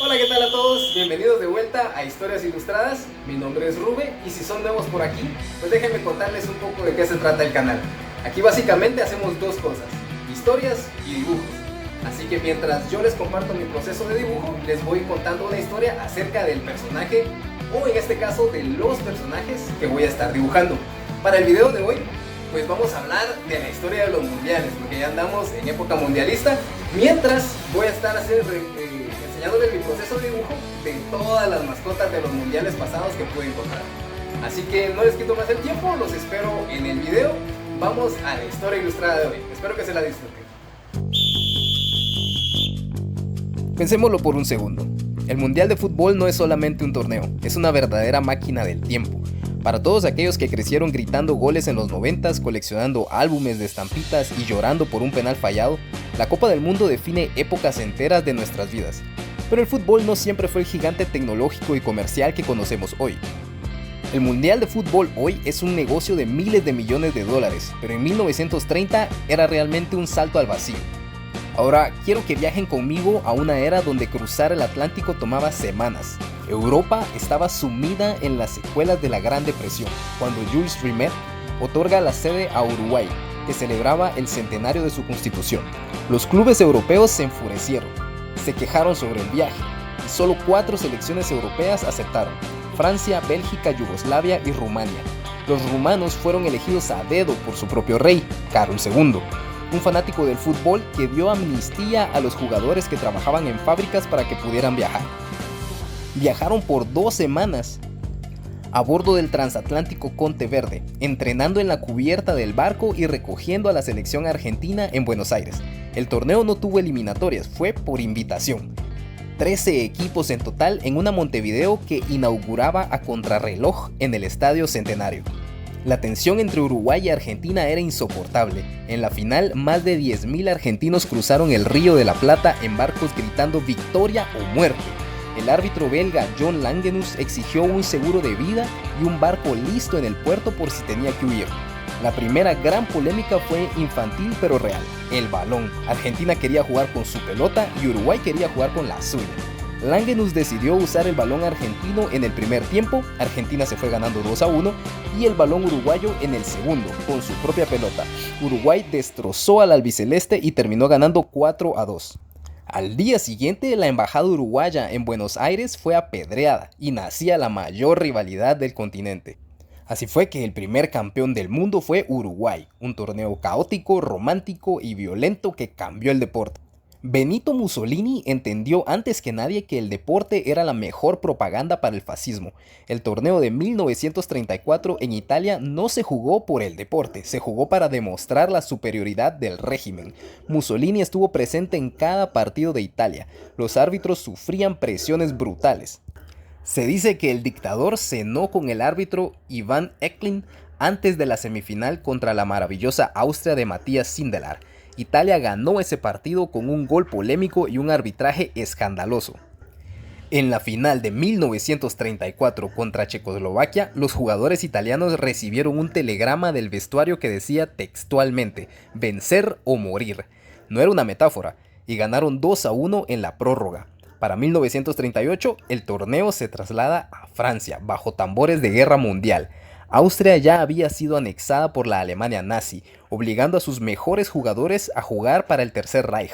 Hola, ¿qué tal a todos? Bienvenidos de vuelta a Historias Ilustradas. Mi nombre es Rube y si son nuevos por aquí, pues déjenme contarles un poco de qué se trata el canal. Aquí básicamente hacemos dos cosas, historias y dibujos. Así que mientras yo les comparto mi proceso de dibujo, les voy contando una historia acerca del personaje o en este caso de los personajes que voy a estar dibujando. Para el video de hoy, pues vamos a hablar de la historia de los mundiales, porque ya andamos en época mundialista. Mientras voy a estar enseñándoles mi proceso de dibujo de todas las mascotas de los mundiales pasados que pude encontrar. Así que no les quito más el tiempo, los espero en el video. Vamos a la historia ilustrada de hoy. Espero que se la disfruten. Pensémoslo por un segundo. El Mundial de Fútbol no es solamente un torneo, es una verdadera máquina del tiempo. Para todos aquellos que crecieron gritando goles en los 90s, coleccionando álbumes de estampitas y llorando por un penal fallado, la Copa del Mundo define épocas enteras de nuestras vidas. Pero el fútbol no siempre fue el gigante tecnológico y comercial que conocemos hoy. El Mundial de Fútbol hoy es un negocio de miles de millones de dólares, pero en 1930 era realmente un salto al vacío. Ahora quiero que viajen conmigo a una era donde cruzar el Atlántico tomaba semanas. Europa estaba sumida en las secuelas de la Gran Depresión, cuando Jules Rimet otorga la sede a Uruguay, que celebraba el centenario de su constitución. Los clubes europeos se enfurecieron, se quejaron sobre el viaje, y solo 4 selecciones europeas aceptaron: Francia, Bélgica, Yugoslavia y Rumania. Los rumanos fueron elegidos a dedo por su propio rey, Carlos II, un fanático del fútbol que dio amnistía a los jugadores que trabajaban en fábricas para que pudieran viajar. Viajaron por 2 semanas a bordo del transatlántico Conte Verde, entrenando en la cubierta del barco y recogiendo a la selección argentina en Buenos Aires. El torneo no tuvo eliminatorias, fue por invitación. 13 equipos en total en una Montevideo que inauguraba a contrarreloj en el Estadio Centenario. La tensión entre Uruguay y Argentina era insoportable. En la final, más de 10.000 argentinos cruzaron el Río de la Plata en barcos gritando victoria o muerte. El árbitro belga John Langenus exigió un seguro de vida y un barco listo en el puerto por si tenía que huir. La primera gran polémica fue infantil pero real: el balón. Argentina quería jugar con su pelota y Uruguay quería jugar con la suya. Langenus decidió usar el balón argentino en el primer tiempo, Argentina se fue ganando 2-1, y el balón uruguayo en el segundo, con su propia pelota. Uruguay destrozó al albiceleste y terminó ganando 4-2. Al día siguiente, la embajada uruguaya en Buenos Aires fue apedreada y nacía la mayor rivalidad del continente. Así fue que el primer campeón del mundo fue Uruguay, un torneo caótico, romántico y violento que cambió el deporte. Benito Mussolini entendió antes que nadie que el deporte era la mejor propaganda para el fascismo. El torneo de 1934 en Italia no se jugó por el deporte, se jugó para demostrar la superioridad del régimen. Mussolini estuvo presente en cada partido de Italia. Los árbitros sufrían presiones brutales. Se dice que el dictador cenó con el árbitro Ivan Eklund antes de la semifinal contra la maravillosa Austria de Matías Sindelar. Italia ganó ese partido con un gol polémico y un arbitraje escandaloso. En la final de 1934 contra Checoslovaquia, los jugadores italianos recibieron un telegrama del vestuario que decía textualmente: vencer o morir. No era una metáfora, y ganaron 2-1 en la prórroga. Para 1938, el torneo se traslada a Francia, bajo tambores de guerra mundial. Austria ya había sido anexada por la Alemania nazi, obligando a sus mejores jugadores a jugar para el Tercer Reich.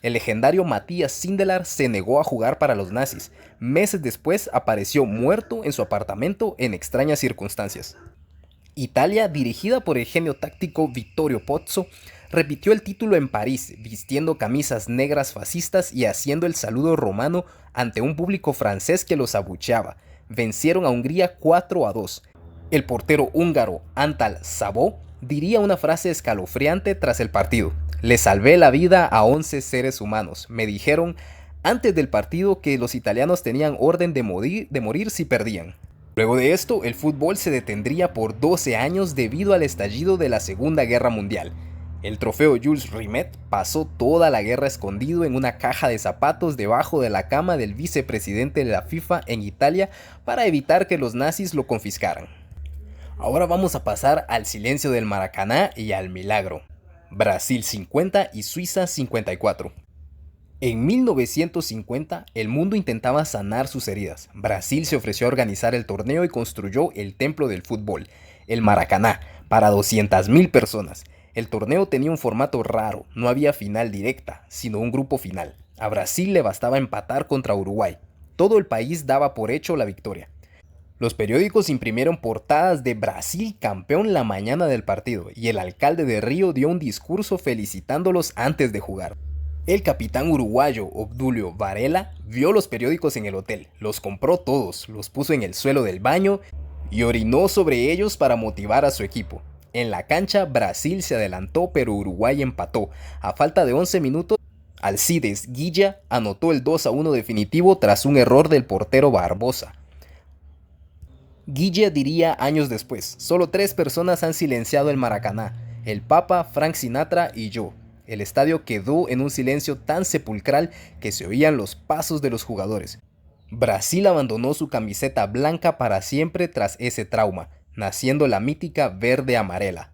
El legendario Matías Sindelar se negó a jugar para los nazis. Meses después apareció muerto en su apartamento en extrañas circunstancias. Italia, dirigida por el genio táctico Vittorio Pozzo, repitió el título en París, vistiendo camisas negras fascistas y haciendo el saludo romano ante un público francés que los abucheaba. Vencieron a Hungría 4-2. El portero húngaro Antal Szabó diría una frase escalofriante tras el partido: le salvé la vida a 11 seres humanos. Me dijeron antes del partido que los italianos tenían orden de morir si perdían. Luego de esto, el fútbol se detendría por 12 años debido al estallido de la Segunda Guerra Mundial. El trofeo Jules Rimet pasó toda la guerra escondido en una caja de zapatos debajo de la cama del vicepresidente de la FIFA en Italia para evitar que los nazis lo confiscaran. Ahora vamos a pasar al silencio del Maracaná y al milagro. Brasil 50 y Suiza 54. En 1950, el mundo intentaba sanar sus heridas. Brasil se ofreció a organizar el torneo y construyó el templo del fútbol, el Maracaná, para 200.000 personas. El torneo tenía un formato raro, no había final directa, sino un grupo final. A Brasil le bastaba empatar contra Uruguay. Todo el país daba por hecho la victoria. Los periódicos imprimieron portadas de Brasil campeón la mañana del partido y el alcalde de Río dio un discurso felicitándolos antes de jugar. El capitán uruguayo Obdulio Varela vio los periódicos en el hotel, los compró todos, los puso en el suelo del baño y orinó sobre ellos para motivar a su equipo. En la cancha, Brasil se adelantó, pero Uruguay empató. A falta de 11 minutos, Alcides Guilla anotó el 2-1 definitivo tras un error del portero Barbosa. Guilla diría años después: solo 3 personas han silenciado el Maracaná, el Papa, Frank Sinatra y yo. El estadio quedó en un silencio tan sepulcral que se oían los pasos de los jugadores. Brasil abandonó su camiseta blanca para siempre tras ese trauma, naciendo la mítica verde-amarela.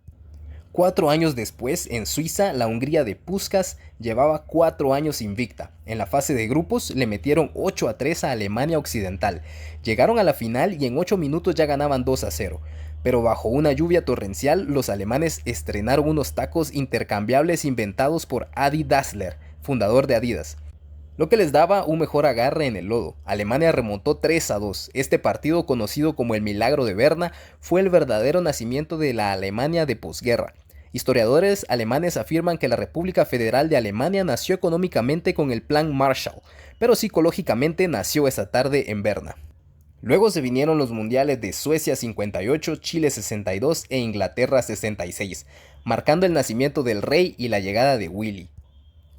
4 años después, en Suiza, la Hungría de Puskás llevaba 4 años invicta. En la fase de grupos le metieron 8-3 a Alemania Occidental. Llegaron a la final y en 8 minutos ya ganaban 2-0. Pero bajo una lluvia torrencial, los alemanes estrenaron unos tacos intercambiables inventados por Adi Dassler, fundador de Adidas, lo que les daba un mejor agarre en el lodo. Alemania remontó 3-2. Este partido, conocido como el Milagro de Berna, fue el verdadero nacimiento de la Alemania de posguerra. Historiadores alemanes afirman que la República Federal de Alemania nació económicamente con el Plan Marshall, pero psicológicamente nació esa tarde en Berna. Luego se vinieron los mundiales de Suecia 58, Chile 62 e Inglaterra 66, marcando el nacimiento del Rey y la llegada de Willy,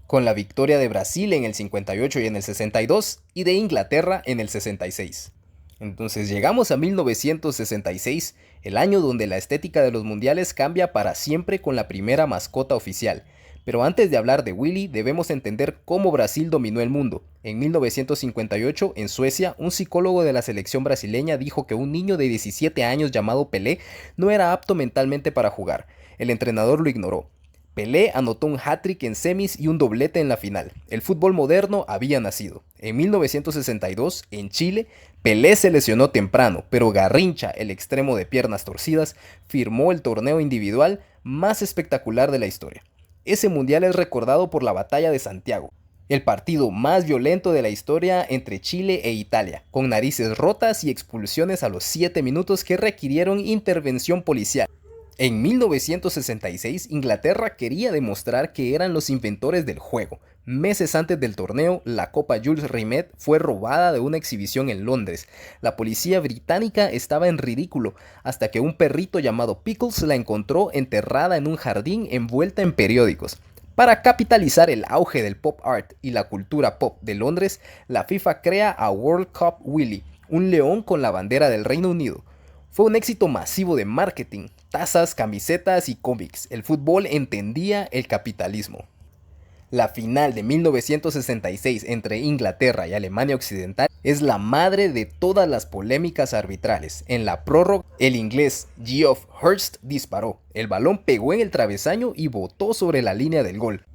con la victoria de Brasil en el 58 y en el 62 y de Inglaterra en el 66. Entonces llegamos a 1966, el año donde la estética de los mundiales cambia para siempre con la primera mascota oficial. Pero antes de hablar de Willy, debemos entender cómo Brasil dominó el mundo. En 1958, en Suecia, un psicólogo de la selección brasileña dijo que un niño de 17 años llamado Pelé no era apto mentalmente para jugar. El entrenador lo ignoró. Pelé anotó un hat-trick en semis y un doblete en la final. El fútbol moderno había nacido. En 1962, en Chile, Pelé se lesionó temprano, pero Garrincha, el extremo de piernas torcidas, firmó el torneo individual más espectacular de la historia. Ese mundial es recordado por la Batalla de Santiago, el partido más violento de la historia entre Chile e Italia, con narices rotas y expulsiones a los 7 minutos que requirieron intervención policial. En 1966, Inglaterra quería demostrar que eran los inventores del juego. Meses antes del torneo, la Copa Jules Rimet fue robada de una exhibición en Londres. La policía británica estaba en ridículo, hasta que un perrito llamado Pickles la encontró enterrada en un jardín envuelta en periódicos. Para capitalizar el auge del pop art y la cultura pop de Londres, la FIFA crea a World Cup Willy, un león con la bandera del Reino Unido. Fue un éxito masivo de marketing, tazas, camisetas y cómics. El fútbol entendía el capitalismo. La final de 1966 entre Inglaterra y Alemania Occidental es la madre de todas las polémicas arbitrales. En la prórroga, el inglés Geoff Hurst disparó. El balón pegó en el travesaño y botó sobre la línea del gol.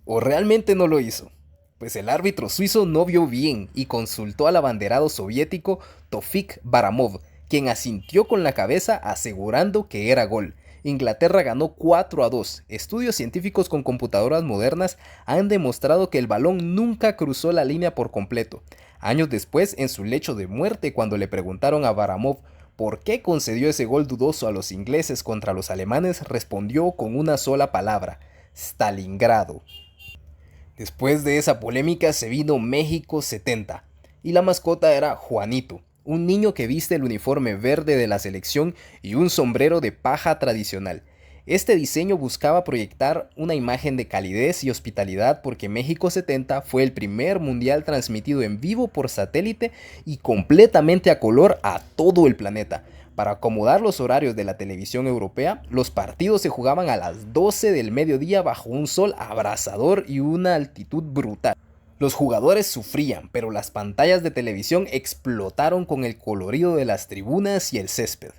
¿O realmente no lo hizo? Pues el árbitro suizo no vio bien y consultó al abanderado soviético Tofik Baramov, quien asintió con la cabeza asegurando que era gol. Inglaterra ganó 4-2. Estudios científicos con computadoras modernas han demostrado que el balón nunca cruzó la línea por completo. Años después, en su lecho de muerte, cuando le preguntaron a Baramov por qué concedió ese gol dudoso a los ingleses contra los alemanes, respondió con una sola palabra: Stalingrado. Después de esa polémica se vino México 70, y la mascota era Juanito, un niño que viste el uniforme verde de la selección y un sombrero de paja tradicional. Este diseño buscaba proyectar una imagen de calidez y hospitalidad porque México 70 fue el primer mundial transmitido en vivo por satélite y completamente a color a todo el planeta. Para acomodar los horarios de la televisión europea, los partidos se jugaban a las 12 del mediodía bajo un sol abrasador y una altitud brutal. Los jugadores sufrían, pero las pantallas de televisión explotaron con el colorido de las tribunas y el césped.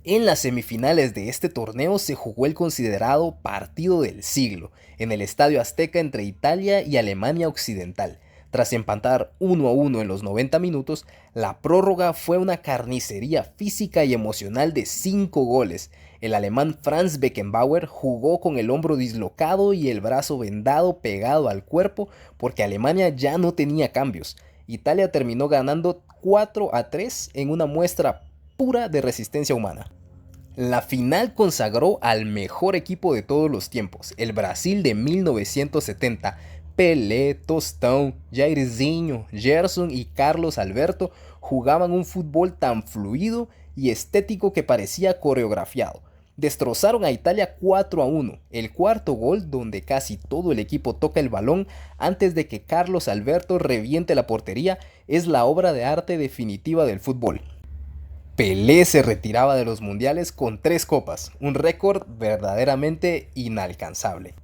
En las semifinales de este torneo se jugó el considerado partido del siglo, en el Estadio Azteca entre Italia y Alemania Occidental. Tras empatar 1-1 en los 90 minutos, la prórroga fue una carnicería física y emocional de 5 goles. El alemán Franz Beckenbauer jugó con el hombro dislocado y el brazo vendado pegado al cuerpo porque Alemania ya no tenía cambios. Italia terminó ganando 4-3 en una muestra pura de resistencia humana. La final consagró al mejor equipo de todos los tiempos, el Brasil de 1970. Pelé, Tostão, Jairzinho, Gerson y Carlos Alberto jugaban un fútbol tan fluido y estético que parecía coreografiado. Destrozaron a Italia 4-1, el cuarto gol donde casi todo el equipo toca el balón antes de que Carlos Alberto reviente la portería es la obra de arte definitiva del fútbol. Pelé se retiraba de los mundiales con 3 copas, un récord verdaderamente inalcanzable.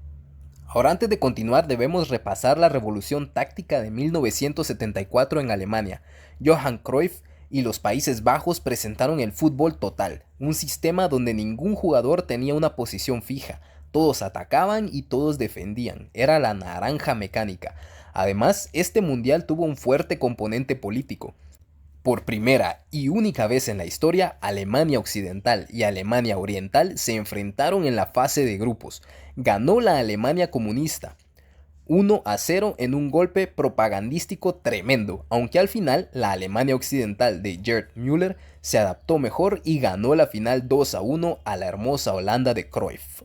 Ahora, antes de continuar, debemos repasar la revolución táctica de 1974 en Alemania. Johan Cruyff y los Países Bajos presentaron el fútbol total, un sistema donde ningún jugador tenía una posición fija, todos atacaban y todos defendían, era la naranja mecánica. Además, este mundial tuvo un fuerte componente político. Por primera y única vez en la historia, Alemania Occidental y Alemania Oriental se enfrentaron en la fase de grupos. Ganó la Alemania comunista 1-0 en un golpe propagandístico tremendo, aunque al final la Alemania Occidental de Gerd Müller se adaptó mejor y ganó la final 2-1 a la hermosa Holanda de Cruyff.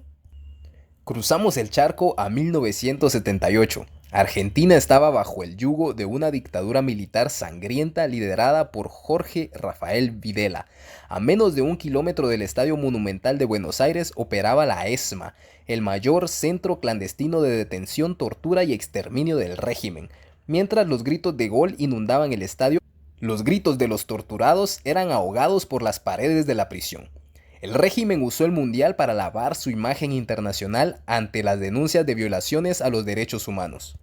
Cruzamos el charco a 1978. Argentina estaba bajo el yugo de una dictadura militar sangrienta liderada por Jorge Rafael Videla. A menos de 1 kilómetro del Estadio Monumental de Buenos Aires operaba la ESMA, el mayor centro clandestino de detención, tortura y exterminio del régimen. Mientras los gritos de gol inundaban el estadio, los gritos de los torturados eran ahogados por las paredes de la prisión. El régimen usó el mundial para lavar su imagen internacional ante las denuncias de violaciones a los derechos humanos.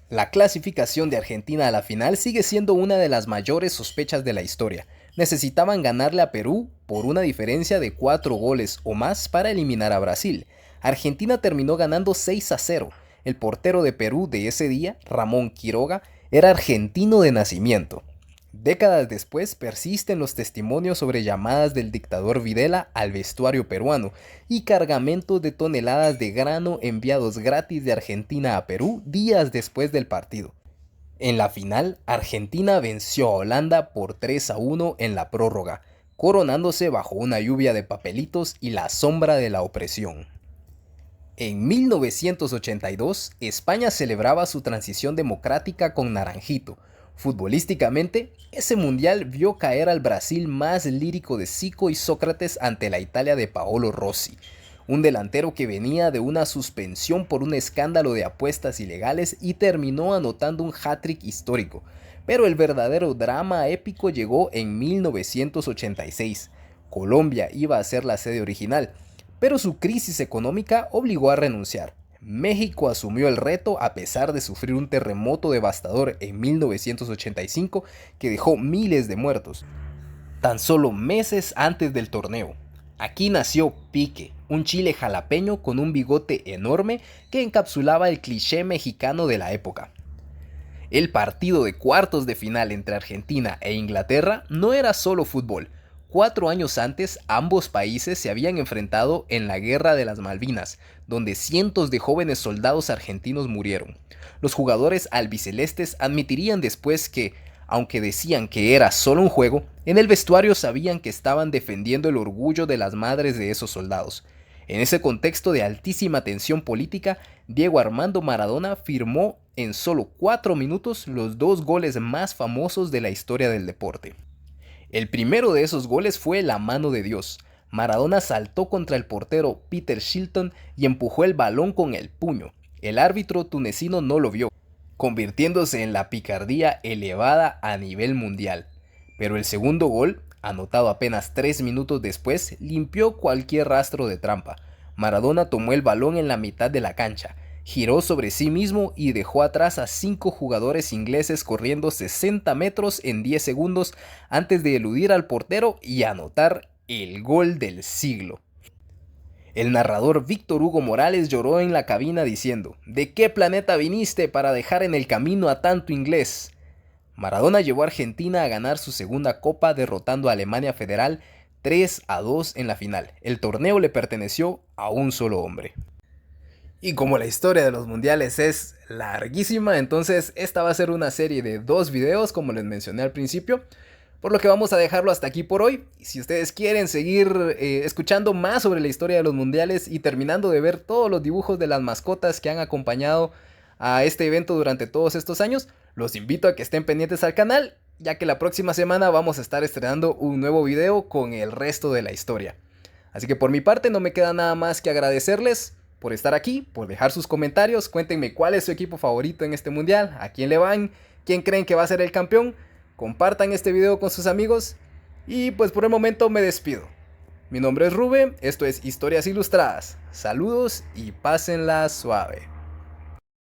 La clasificación de Argentina a la final sigue siendo una de las mayores sospechas de la historia. Necesitaban ganarle a Perú por una diferencia de 4 goles o más para eliminar a Brasil. Argentina terminó ganando 6-0. El portero de Perú de ese día, Ramón Quiroga, era argentino de nacimiento. Décadas después persisten los testimonios sobre llamadas del dictador Videla al vestuario peruano y cargamentos de toneladas de grano enviados gratis de Argentina a Perú días después del partido. En la final, Argentina venció a Holanda por 3-1 en la prórroga, coronándose bajo una lluvia de papelitos y la sombra de la opresión. En 1982, España celebraba su transición democrática con Naranjito. Futbolísticamente, ese mundial vio caer al Brasil más lírico de Zico y Sócrates ante la Italia de Paolo Rossi, un delantero que venía de una suspensión por un escándalo de apuestas ilegales y terminó anotando un hat-trick histórico. Pero el verdadero drama épico llegó en 1986. Colombia iba a ser la sede original, pero su crisis económica obligó a renunciar. México asumió el reto a pesar de sufrir un terremoto devastador en 1985 que dejó miles de muertos, tan solo meses antes del torneo. Aquí nació Pique, un chile jalapeño con un bigote enorme que encapsulaba el cliché mexicano de la época. El partido de cuartos de final entre Argentina e Inglaterra no era solo fútbol. 4 años antes, ambos países se habían enfrentado en la Guerra de las Malvinas, donde cientos de jóvenes soldados argentinos murieron. Los jugadores albicelestes admitirían después que, aunque decían que era solo un juego, en el vestuario sabían que estaban defendiendo el orgullo de las madres de esos soldados. En ese contexto de altísima tensión política, Diego Armando Maradona firmó en solo 4 minutos los 2 goles más famosos de la historia del deporte. El primero de esos goles fue la mano de Dios. Maradona saltó contra el portero Peter Shilton y empujó el balón con el puño. El árbitro tunecino no lo vio, convirtiéndose en la picardía elevada a nivel mundial. Pero el segundo gol, anotado apenas 3 minutos después, limpió cualquier rastro de trampa. Maradona tomó el balón en la mitad de la cancha, giró sobre sí mismo y dejó atrás a 5 jugadores ingleses corriendo 60 metros en 10 segundos antes de eludir al portero y anotar el gol del siglo. El narrador Víctor Hugo Morales lloró en la cabina diciendo: ¿de qué planeta viniste para dejar en el camino a tanto inglés? Maradona llevó a Argentina a ganar su segunda copa derrotando a Alemania Federal 3-2 en la final. El torneo le perteneció a un solo hombre. Y como la historia de los mundiales es larguísima, entonces esta va a ser una serie de 2 videos como les mencioné al principio. Por lo que vamos a dejarlo hasta aquí por hoy. Y si ustedes quieren seguir escuchando más sobre la historia de los mundiales y terminando de ver todos los dibujos de las mascotas que han acompañado a este evento durante todos estos años, los invito a que estén pendientes al canal, ya que la próxima semana vamos a estar estrenando un nuevo video con el resto de la historia. Así que por mi parte no me queda nada más que agradecerles por estar aquí, por dejar sus comentarios. Cuéntenme cuál es su equipo favorito en este mundial, a quién le van, quién creen que va a ser el campeón. Compartan este video con sus amigos y pues por el momento me despido. Mi nombre es Rube, esto es Historias Ilustradas. Saludos y pásenla suave.